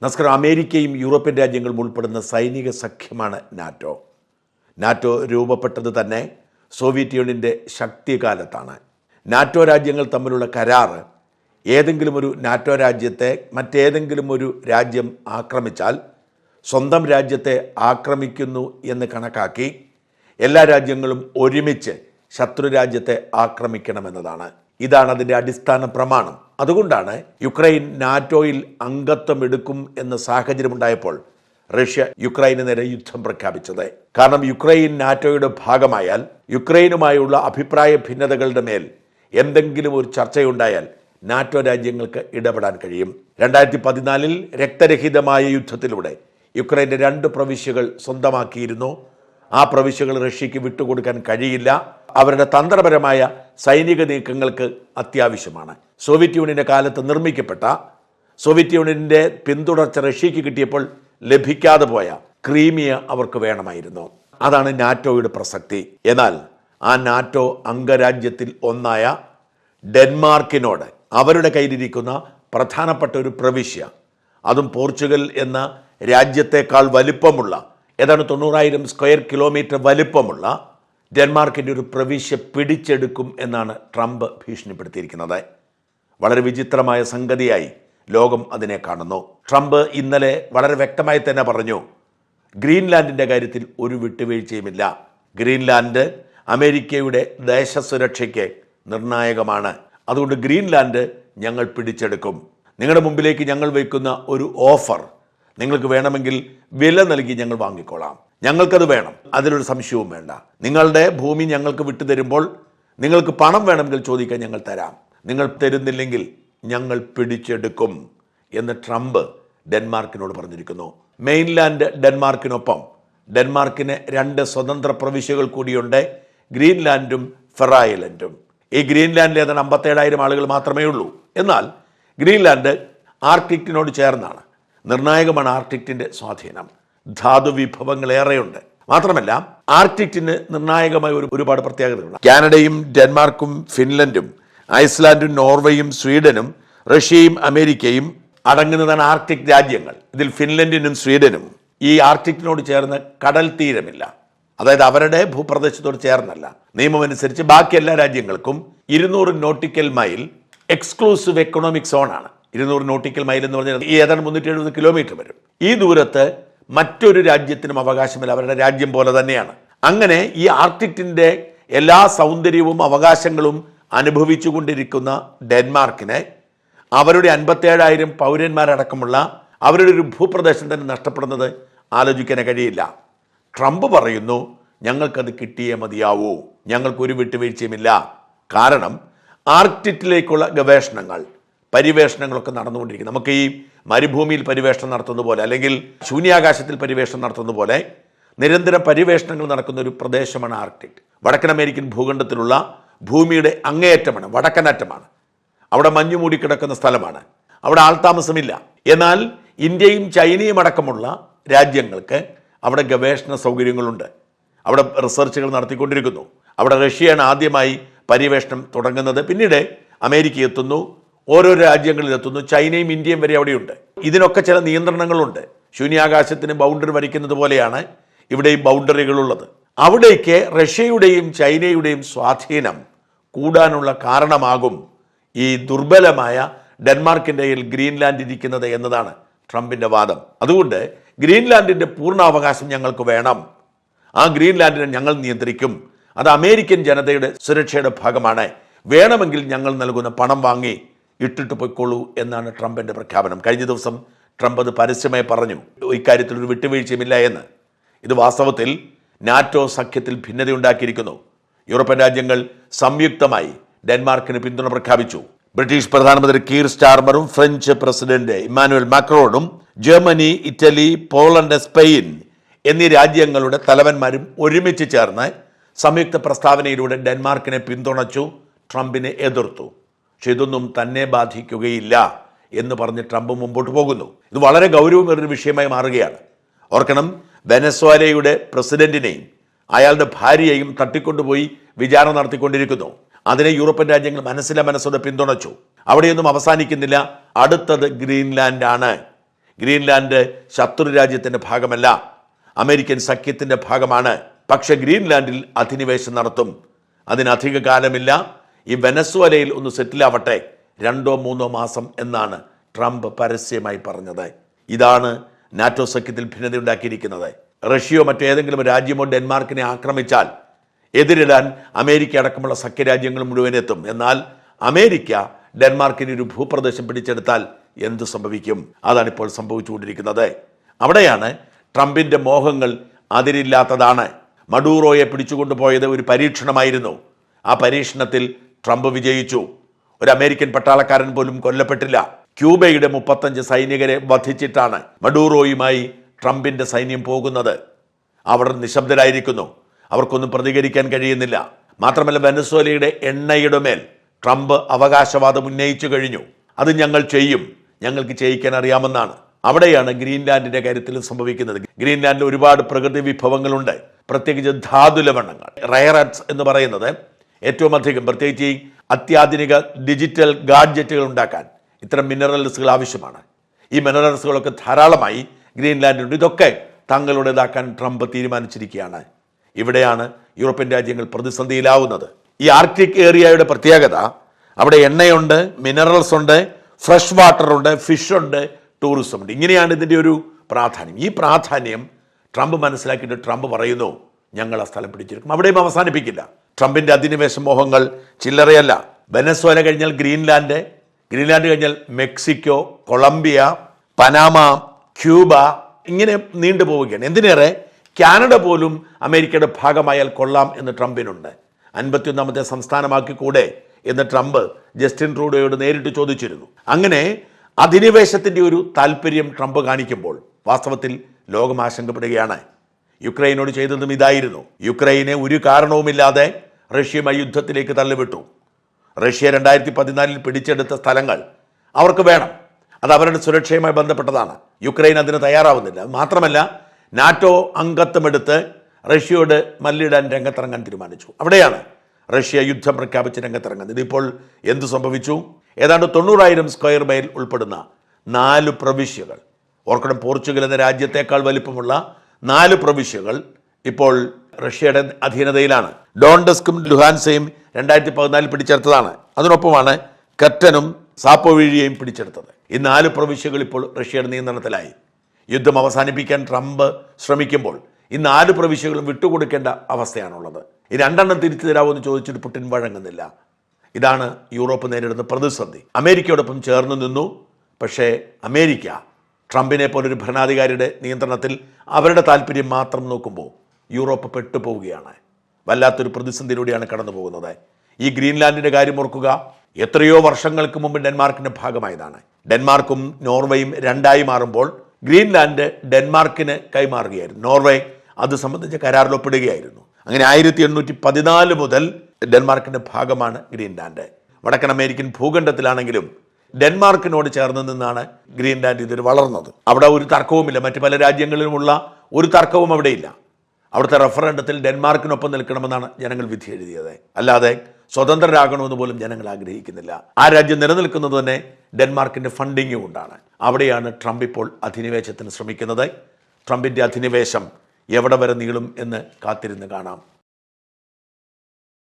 നമസ്കാരം. അമേരിക്കയും യൂറോപ്യൻ രാജ്യങ്ങളും ഉൾപ്പെടുന്ന സൈനിക സഖ്യമാണ് നാറ്റോ. നാറ്റോ രൂപപ്പെട്ടത് തന്നെ സോവിയറ്റ് യൂണിയൻ്റെ ശക്തികാലത്താണ്. നാറ്റോ രാജ്യങ്ങൾ തമ്മിലുള്ള കരാറ് ഏതെങ്കിലും ഒരു നാറ്റോ രാജ്യത്തെ മറ്റേതെങ്കിലും ഒരു രാജ്യം ആക്രമിച്ചാൽ സ്വന്തം രാജ്യത്തെ ആക്രമിക്കുന്നു എന്ന് കണക്കാക്കി എല്ലാ രാജ്യങ്ങളും ഒരുമിച്ച് ശത്രു രാജ്യത്തെ ആക്രമിക്കണമെന്നതാണ്. ഇതാണ് അതിൻ്റെ അടിസ്ഥാന പ്രമാണം. അതുകൊണ്ടാണ് യുക്രൈൻ നാറ്റോയിൽ അംഗത്വം എടുക്കും എന്ന സാഹചര്യമുണ്ടായപ്പോൾ റഷ്യ യുക്രൈന് നേരെ യുദ്ധം പ്രഖ്യാപിച്ചത്. കാരണം യുക്രൈൻ നാറ്റോയുടെ ഭാഗമായാൽ യുക്രൈനുമായുള്ള അഭിപ്രായ ഭിന്നതകളുടെ മേൽ എന്തെങ്കിലും ഒരു ചർച്ചയുണ്ടായാൽ നാറ്റോ രാജ്യങ്ങൾക്ക് ഇടപെടാൻ കഴിയും. 2014 രക്തരഹിതമായ യുദ്ധത്തിലൂടെ യുക്രൈൻ്റെ 2 പ്രവിശ്യകൾ സ്വന്തമാക്കിയിരുന്നു. ആ പ്രവിശ്യകൾ റഷ്യക്ക് വിട്ടുകൊടുക്കാൻ കഴിയില്ല. അവരുടെ തന്ത്രപരമായ സൈനിക നീക്കങ്ങൾക്ക് അത്യാവശ്യമാണ്. സോവിയറ്റ് യൂണിയൻ്റെ കാലത്ത് നിർമ്മിക്കപ്പെട്ട, സോവിയറ്റ് യൂണിയൻ്റെ പിന്തുടർച്ച റഷ്യക്ക് കിട്ടിയപ്പോൾ ലഭിക്കാതെ പോയ ക്രീമിയ അവർക്ക് വേണമായിരുന്നു. അതാണ് നാറ്റോയുടെ പ്രസക്തി. എന്നാൽ ആ നാറ്റോ അംഗരാജ്യത്തിൽ ഒന്നായ ഡെൻമാർക്കിനോട് അവരുടെ കയ്യിലിരിക്കുന്ന പ്രധാനപ്പെട്ട ഒരു പ്രവിശ്യ, അതും പോർച്ചുഗൽ എന്ന രാജ്യത്തെക്കാൾ വലിപ്പമുള്ള ഏതാണ്ട് 90,000 സ്ക്വയർ കിലോമീറ്റർ വലിപ്പമുള്ള ഡെൻമാർക്കിൻ്റെ ഒരു പ്രവിശ്യ പിടിച്ചെടുക്കും എന്നാണ് ട്രംപ് ഭീഷണിപ്പെടുത്തിയിരിക്കുന്നത്. വളരെ വിചിത്രമായ സംഗതിയായി ലോകം അതിനെ കാണുന്നു. ട്രംപ് ഇന്നലെ വളരെ വ്യക്തമായി തന്നെ പറഞ്ഞു, ഗ്രീൻലാൻഡിൻ്റെ കാര്യത്തിൽ ഒരു വിട്ടുവീഴ്ചയുമില്ല. ഗ്രീൻലാൻഡ് അമേരിക്കയുടെ ദേശസുരക്ഷയ്ക്ക് നിർണായകമാണ്. അതുകൊണ്ട് ഗ്രീൻലാൻഡ് ഞങ്ങൾ പിടിച്ചെടുക്കും. നിങ്ങളുടെ മുമ്പിലേക്ക് ഞങ്ങൾ വയ്ക്കുന്ന ഒരു ഓഫർ നിങ്ങൾക്ക് വേണമെങ്കിൽ വില നൽകി ഞങ്ങൾ വാങ്ങിക്കോളാം. ഞങ്ങൾക്കത് വേണം, അതിലൊരു സംശയവും വേണ്ട. നിങ്ങളുടെ ഭൂമി ഞങ്ങൾക്ക് വിട്ടുതരുമ്പോൾ നിങ്ങൾക്ക് പണം വേണമെങ്കിൽ ചോദിക്കാൻ ഞങ്ങൾ തരാം. നിങ്ങൾ തരുന്നില്ലെങ്കിൽ ഞങ്ങൾ പിടിച്ചെടുക്കും എന്ന് ട്രംപ് ഡെൻമാർക്കിനോട് പറഞ്ഞിരിക്കുന്നു. മെയിൻലാൻഡ് ഡെൻമാർക്കിനൊപ്പം ഡെൻമാർക്കിന് 2 സ്വതന്ത്ര പ്രവിശ്യകൾ കൂടിയുണ്ട്, ഗ്രീൻലാൻഡും ഫെറായിലൻഡും. ഈ ഗ്രീൻലാൻഡിൽ ഏതാണ്ട് 57,000 ആളുകൾ മാത്രമേ ഉള്ളൂ. എന്നാൽ ഗ്രീൻലാൻഡ് ആർട്ടിക്കിനോട് ചേർന്നാണ്. നിർണായകമാണ് ആർട്ടിക്കിൻ്റെ സ്വാധീനം. ധാതു വിഭവങ്ങൾ ഏറെയുണ്ട്. മാത്രമല്ല ആർട്ടിക്കിന് നിർണായകമായ ഒരുപാട് പ്രത്യേകതകളുണ്ട്. കാനഡയും ഡെൻമാർക്കും ഫിൻലൻഡും ഐസ്ലാൻഡും നോർവേയും സ്വീഡനും റഷ്യയും അമേരിക്കയും അടങ്ങുന്നതാണ് ആർട്ടിക് രാജ്യങ്ങൾ. ഇതിൽ ഫിൻലൻഡിനും സ്വീഡനും ഈ ആർട്ടിക്കിനോട് ചേർന്ന് കടൽ തീരമില്ല. അതായത് അവരുടെ ഭൂപ്രദേശത്തോട് ചേർന്നല്ല. നിയമമനുസരിച്ച് ബാക്കി എല്ലാ രാജ്യങ്ങൾക്കും 200 നോട്ടിക്കൽ മൈൽ എക്സ്ക്ലൂസീവ് എക്കണോമിക് സോണാണ്. 200 നോട്ടിക്കൽ മൈൽ എന്ന് പറഞ്ഞാൽ ഏതാണ്ട് 370 കിലോമീറ്റർ വരും. ഈ ദൂരത്ത് മറ്റൊരു രാജ്യത്തിനും അവകാശമില്ല. അവരുടെ രാജ്യം പോലെ തന്നെയാണ്. അങ്ങനെ ഈ ആർട്ടിക്കിൻ്റെ എല്ലാ സൗന്ദര്യവും അവകാശങ്ങളും അനുഭവിച്ചു കൊണ്ടിരിക്കുന്ന ഡെൻമാർക്കിനെ അവരുടെ 57,000 പൗരന്മാരടക്കമുള്ള അവരുടെ ഒരു ഭൂപ്രദേശം തന്നെ നഷ്ടപ്പെടുന്നത് ആലോചിക്കാൻ കഴിയില്ല. ട്രംപ് പറയുന്നു, ഞങ്ങൾക്കത് കിട്ടിയേ മതിയാവൂ, ഞങ്ങൾക്കൊരു വിട്ടുവീഴ്ചയുമില്ല. കാരണം ആർട്ടിക്കിലേക്കുള്ള പരിവേഷണങ്ങളൊക്കെ നടന്നുകൊണ്ടിരിക്കും. നമുക്ക് ഈ മരുഭൂമിയിൽ പരിവേഷണം നടത്തുന്ന പോലെ, അല്ലെങ്കിൽ ശൂന്യാകാശത്തിൽ പരിവേഷണം നടത്തുന്ന പോലെ നിരന്തരം പരിവേഷണങ്ങൾ നടക്കുന്ന ഒരു പ്രദേശമാണ് ആർട്ടിക്. വടക്കൻ അമേരിക്കൻ ഭൂഖണ്ഡത്തിലുള്ള ഭൂമിയുടെ അങ്ങേയറ്റമാണ്, വടക്കനറ്റമാണ്. അവിടെ മഞ്ഞു മൂടിക്കിടക്കുന്ന സ്ഥലമാണ്. അവിടെ ആൾതാമസമില്ല. എന്നാൽ ഇന്ത്യയും ചൈനയും അടക്കമുള്ള രാജ്യങ്ങൾക്ക് അവിടെ ഗവേഷണ സൗകര്യങ്ങളുണ്ട്. അവിടെ റിസർച്ചുകൾ നടത്തിക്കൊണ്ടിരിക്കുന്നു. അവിടെ റഷ്യയാണ് ആദ്യമായി പരിവേഷണം തുടങ്ങുന്നത്. പിന്നീട് അമേരിക്ക എത്തുന്നു, ഓരോ രാജ്യങ്ങളിലെത്തുന്നു, ചൈനയും ഇന്ത്യയും വരെ അവിടെയുണ്ട്. ഇതിനൊക്കെ ചില നിയന്ത്രണങ്ങളുണ്ട്. ശൂന്യാകാശത്തിന് ബൗണ്ടറി വരയ്ക്കുന്നത് പോലെയാണ് ഇവിടെ ഈ ബൗണ്ടറികളുള്ളത്. അവിടേക്ക് റഷ്യയുടെയും ചൈനയുടെയും സ്വാധീനം കൂടാനുള്ള കാരണമാകും ഈ ദുർബലമായ ഡെൻമാർക്കിൻ്റെ ഗ്രീൻലാൻഡ് ഇരിക്കുന്നത് എന്നതാണ് ട്രംപിൻ്റെ വാദം. അതുകൊണ്ട് ഗ്രീൻലാൻഡിൻ്റെ പൂർണ്ണാവകാശം ഞങ്ങൾക്ക് വേണം. ആ ഗ്രീൻലാൻഡിനെ ഞങ്ങൾ നിയന്ത്രിക്കും. അത് അമേരിക്കൻ ജനതയുടെ സുരക്ഷയുടെ ഭാഗമാണ്. വേണമെങ്കിൽ ഞങ്ങൾ നൽകുന്ന പണം വാങ്ങി ഇട്ടിട്ട് പൊയ്ക്കൊള്ളൂ എന്നാണ് ട്രംപിൻ്റെ പ്രഖ്യാപനം. കഴിഞ്ഞ ദിവസം ട്രംപ് അത് പരസ്യമായി പറഞ്ഞു, ഇക്കാര്യത്തിൽ ഒരു വിട്ടുവീഴ്ചയുമില്ല എന്ന്. ഇത് വാസ്തവത്തിൽ നാറ്റോ സഖ്യത്തിൽ ഭിന്നതയുണ്ടാക്കിയിരിക്കുന്നു. യൂറോപ്യൻ രാജ്യങ്ങൾ സംയുക്തമായി ഡെൻമാർക്കിന് പിന്തുണ പ്രഖ്യാപിച്ചു. ബ്രിട്ടീഷ് പ്രധാനമന്ത്രി കീർ സ്റ്റാർമറും ഫ്രഞ്ച് പ്രസിഡന്റ് ഇമ്മാനുവൽ മാക്രോണും ജർമ്മനി, ഇറ്റലി, പോളണ്ട്, സ്പെയിൻ എന്നീ രാജ്യങ്ങളുടെ തലവന്മാരും ഒരുമിച്ച് ചേർന്ന് സംയുക്ത പ്രസ്താവനയിലൂടെ ഡെൻമാർക്കിനെ പിന്തുണച്ചു, ട്രംപിനെ എതിർത്തു. പക്ഷെ ഇതൊന്നും തന്നെ ബാധിക്കുകയില്ല എന്ന് പറഞ്ഞ് ട്രംപ് മുമ്പോട്ട് പോകുന്നു. ഇത് വളരെ ഗൗരവമേറിയ വിഷയമായി മാറുകയാണ്. ഓർക്കണം, വെനസ്വേലയുടെ പ്രസിഡന്റിനെയും അയാളുടെ ഭാര്യയെയും തട്ടിക്കൊണ്ടുപോയി വിചാരണ നടത്തിക്കൊണ്ടിരിക്കുന്നു. അതിനെ യൂറോപ്യൻ രാജ്യങ്ങൾ മനസ്സിലോടെ പിന്തുണച്ചു. അവിടെയൊന്നും അവസാനിക്കുന്നില്ല. അടുത്തത് ഗ്രീൻലാൻഡ് ആണ്. ഗ്രീൻലാൻഡ് ശത്രു രാജ്യത്തിൻ്റെ ഭാഗമല്ല, അമേരിക്കൻ സഖ്യത്തിൻ്റെ ഭാഗമാണ്. പക്ഷേ ഗ്രീൻലാൻഡിൽ അധിനിവേശം നടത്തും. അതിനധിക കാലമില്ല. ഈ വെനസ്വേലയിൽ ഒന്ന് സെറ്റിലാവട്ടെ, 2-3 മാസം എന്നാണ് ട്രംപ് പരസ്യമായി പറഞ്ഞത്. ഇതാണ് നാറ്റോ സഖ്യത്തിൽ ഭിന്നതയുണ്ടാക്കിയിരിക്കുന്നത്. റഷ്യയോ മറ്റേതെങ്കിലും രാജ്യമോ ഡെൻമാർക്കിനെ ആക്രമിച്ചാൽ എതിരിടാൻ അമേരിക്ക അടക്കമുള്ള സഖ്യരാജ്യങ്ങൾ മുഴുവൻ എത്തും. എന്നാൽ അമേരിക്ക ഡെൻമാർക്കിന് ഒരു ഭൂപ്രദേശം പിടിച്ചെടുത്താൽ എന്ത് സംഭവിക്കും? അതാണിപ്പോൾ സംഭവിച്ചുകൊണ്ടിരിക്കുന്നത്. അവിടെയാണ് ട്രംപിൻ്റെ മോഹങ്ങൾ അതിരില്ലാത്തതാണ്. മഡൂറോയെ പിടിച്ചുകൊണ്ടുപോയത് ഒരു പരീക്ഷണമായിരുന്നു. ആ പരീക്ഷണത്തിൽ ട്രംപ് വിജയിച്ചു. ഒരു അമേരിക്കൻ പട്ടാളക്കാരൻ പോലും കൊല്ലപ്പെട്ടില്ല. ക്യൂബയുടെ 35 സൈനികരെ വധിച്ചിട്ടാണ് മഡൂറോയുമായി ട്രംപിൻ്റെ സൈന്യം പോകുന്നത്. അവർ നിശബ്ദരായിരിക്കുന്നു. അവർക്കൊന്നും പ്രതികരിക്കാൻ കഴിയുന്നില്ല. മാത്രമല്ല, വെനസ്വേലയുടെ എണ്ണയുടെ മേൽ ട്രംപ് അവകാശവാദം ഉന്നയിച്ചു കഴിഞ്ഞു. അത് ഞങ്ങൾ ചെയ്യും, ഞങ്ങൾക്ക് ചെയ്യിക്കാൻ അറിയാമെന്നാണ്. അവിടെയാണ് ഗ്രീൻലാൻഡിൻ്റെ കാര്യത്തിൽ സംഭവിക്കുന്നത്. ഗ്രീൻലാൻഡിൽ ഒരുപാട് പ്രകൃതി വിഭവങ്ങളുണ്ട്, പ്രത്യേകിച്ച് ധാതുലവണങ്ങൾ, റയർ എർത്ത് എന്ന് പറയുന്നത് ഏറ്റവും അധികം, പ്രത്യേകിച്ച് ഈ അത്യാധുനിക ഡിജിറ്റൽ ഗാഡ്ജറ്റുകൾ ഉണ്ടാക്കാൻ ഇത്തരം മിനറൽസുകൾ ആവശ്യമാണ്. ഈ മിനറൽസുകളൊക്കെ ധാരാളമായി ഗ്രീൻലാൻഡിലുണ്ട്. ഇതൊക്കെ തങ്ങളുടേതാക്കാൻ ട്രംപ് തീരുമാനിച്ചിരിക്കുകയാണ്. ഇവിടെയാണ് യൂറോപ്യൻ രാജ്യങ്ങൾ പ്രതിസന്ധിയിലാവുന്നത്. ഈ ആർക്ടിക് ഏരിയയുടെ പ്രത്യേകത, അവിടെ എണ്ണയുണ്ട്, മിനറൽസ് ഉണ്ട്, ഫ്രഷ് വാട്ടർ ഉണ്ട്, ഫിഷ് ഉണ്ട്, ടൂറിസം ഉണ്ട്. ഇങ്ങനെയാണ് ഇതിൻ്റെ ഒരു പ്രാധാന്യം. ഈ പ്രാധാന്യം ട്രംപ് മനസ്സിലാക്കിയിട്ട് ട്രംപ് പറയുന്നു, ഞങ്ങൾ ആ സ്ഥലം പിടിച്ചെടുക്കും. അവിടെയും അവസാനിപ്പിക്കില്ല. ട്രംപിൻ്റെ അധിനിവേശ മോഹങ്ങൾ ചില്ലറയല്ല. വെനസ്വേല കഴിഞ്ഞാൽ ഗ്രീൻലാൻഡ്, ഗ്രീൻലാൻഡ് കഴിഞ്ഞാൽ മെക്സിക്കോ, കൊളംബിയ, പനാമ, ക്യൂബ, ഇങ്ങനെ നീണ്ടുപോവുകയാണ്. എന്തിനേറെ കാനഡ പോലും അമേരിക്കയുടെ ഭാഗമായാൽ കൊള്ളാം എന്ന് ട്രംപിനുണ്ട്. 51ാമത്തെ സംസ്ഥാനമാക്കിക്കൂടെ എന്ന് ട്രംപ് ജസ്റ്റിൻ ട്രൂഡോയോട് നേരിട്ട് ചോദിച്ചിരുന്നു. അങ്ങനെ അധിനിവേശത്തിൻ്റെ ഒരു താല്പര്യം ട്രംപ് കാണിക്കുമ്പോൾ വാസ്തവത്തിൽ ലോകം ആശങ്കപ്പെടുകയാണ്. യുക്രൈനോട് ചെയ്തതും ഇതായിരുന്നു. യുക്രൈനെ ഒരു കാരണവുമില്ലാതെ റഷ്യയുമായി യുദ്ധത്തിലേക്ക് തള്ളിവിട്ടു. റഷ്യ 2014 പിടിച്ചെടുത്ത സ്ഥലങ്ങൾ അവർക്ക് വേണം. അത് അവരുടെ സുരക്ഷയുമായി ബന്ധപ്പെട്ടതാണ്. യുക്രൈൻ അതിന് തയ്യാറാവുന്നില്ല. മാത്രമല്ല, നാറ്റോ അംഗത്വമെടുത്ത് റഷ്യയോട് മല്ലിടാൻ രംഗത്തിറങ്ങാൻ തീരുമാനിച്ചു. അവിടെയാണ് റഷ്യ യുദ്ധം പ്രഖ്യാപിച്ച് രംഗത്തിറങ്ങുന്നത്. ഇതിപ്പോൾ എന്തു സംഭവിച്ചു? ഏതാണ്ട് 90,000 സ്ക്വയർ മൈൽ ഉൾപ്പെടുന്ന 4 പ്രവിശ്യകൾ, ഓർക്കണം, പോർച്ചുഗൽ എന്ന രാജ്യത്തേക്കാൾ വലിപ്പമുള്ള 4 പ്രവിശ്യകൾ ഇപ്പോൾ റഷ്യയുടെ അധീനതയിലാണ്. ഡോൺഡസ്കും ലുഹാൻസയും 2014 പിടിച്ചെടുത്തതാണ്. അതിനൊപ്പമാണ് കെർട്ടനും സാപ്പോവീഴിയയും പിടിച്ചെടുത്തത്. ഈ 4 പ്രവിശ്യകൾ ഇപ്പോൾ റഷ്യയുടെ നിയന്ത്രണത്തിലായി. യുദ്ധം അവസാനിപ്പിക്കാൻ ട്രംപ് ശ്രമിക്കുമ്പോൾ ഈ 4 പ്രവിശ്യകളും വിട്ടുകൊടുക്കേണ്ട അവസ്ഥയാണുള്ളത്. ഈ 2 തിരിച്ചു തരാമെന്ന് ചോദിച്ചിട്ട് പുടിൻ വഴങ്ങുന്നില്ല. ഇതാണ് യൂറോപ്പ് നേരിടുന്ന പ്രതിസന്ധി. അമേരിക്കയോടൊപ്പം ചേർന്ന് നിന്നു. പക്ഷേ അമേരിക്ക ട്രംപിനെ പോലൊരു ഭരണാധികാരിയുടെ നിയന്ത്രണത്തിൽ അവരുടെ താല്പര്യം മാത്രം നോക്കുമ്പോൾ യൂറോപ്പ് പെട്ടുപോവുകയാണ്. വല്ലാത്തൊരു പ്രതിസന്ധിയിലൂടെയാണ് കടന്നു പോകുന്നത്. ഈ ഗ്രീൻലാൻഡിൻ്റെ കാര്യം ഓർക്കുക. എത്രയോ വർഷങ്ങൾക്ക് മുമ്പ് ഡെൻമാർക്കിൻ്റെ ഭാഗമായതാണ്. ഡെൻമാർക്കും നോർവേയും 2ആയി മാറുമ്പോൾ ഗ്രീൻലാൻഡ് ഡെൻമാർക്കിന് കൈമാറുകയായിരുന്നു. നോർവേ അത് സംബന്ധിച്ച കരാറിൽ ഒപ്പിടുകയായിരുന്നു. അങ്ങനെ 1814 മുതൽ ഡെൻമാർക്കിൻ്റെ ഭാഗമാണ് ഗ്രീൻലാൻഡ്. വടക്കൻ അമേരിക്കൻ ഭൂഖണ്ഡത്തിലാണെങ്കിലും ഡെൻമാർക്കിനോട് ചേർന്ന് നിന്നാണ് ഗ്രീൻലാൻഡ് ഇതിൽ വളർന്നത്. അവിടെ ഒരു തർക്കവുമില്ല. മറ്റ് പല രാജ്യങ്ങളിലുമുള്ള ഒരു തർക്കവും അവിടെയില്ല. അവിടുത്തെ റഫറൻഡത്തിൽ ഡെൻമാർക്കിനൊപ്പം നിൽക്കണമെന്നാണ് ജനങ്ങൾ വിധി എഴുതിയത്. അല്ലാതെ സ്വതന്ത്രരാകണമെന്ന് പോലും ജനങ്ങൾ ആഗ്രഹിക്കുന്നില്ല. ആ രാജ്യം നിലനിൽക്കുന്നത് തന്നെ ഡെൻമാർക്കിൻ്റെ ഫണ്ടിങ് കൊണ്ടാണ്. അവിടെയാണ് ട്രംപ് ഇപ്പോൾ അധിനിവേശത്തിന് ശ്രമിക്കുന്നത്. ട്രംപിൻ്റെ അധിനിവേശം എവിടെ വരെ നീളും എന്ന് കാത്തിരുന്ന് കാണാം.